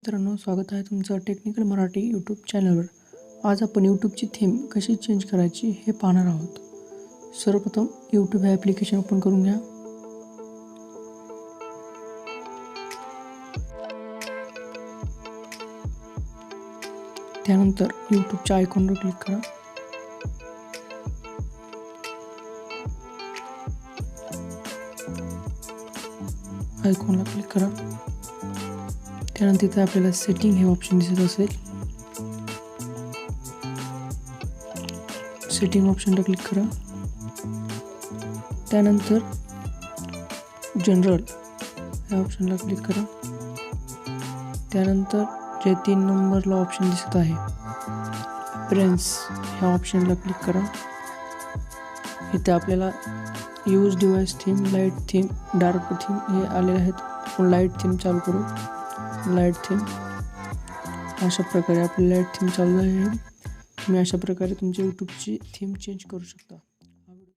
मित्रांनो, स्वागत आहे तुमचं टेक्निकल मराठी यूट्यूब चॅनलवर. आज आपण यूट्यूबची थीम कशी चेंज करायची हे पाहणार आहोत. सर्वप्रथम यूट्यूब हे ॲप्लिकेशन ओपन करून घ्या. त्यानंतर यूट्यूबच्या आयकॉनवर क्लिक करा. आयकॉनला क्लिक करा. त्यानंतर इथे आपल्याला सेटिंग हे ऑप्शन दिसत असेल. सेटिंग ऑप्शनला क्लिक करा. त्यानंतर जनरल या ऑप्शनला क्लिक करा. त्यानंतर जे 3 नंबरला ऑप्शन दिसत आहे प्रेन्स ह्या ऑप्शनला क्लिक करा. इथे आपल्याला use device theme, light theme, dark theme हे आलेले आहेत. आपण लाईट थीम चालू करू. लाईट थीम अशा प्रकारे आपली लाईट थीम चालू आहे. तुम्ही अशा प्रकारे तुमच्या यूट्यूबची थीम चेंज करू शकता.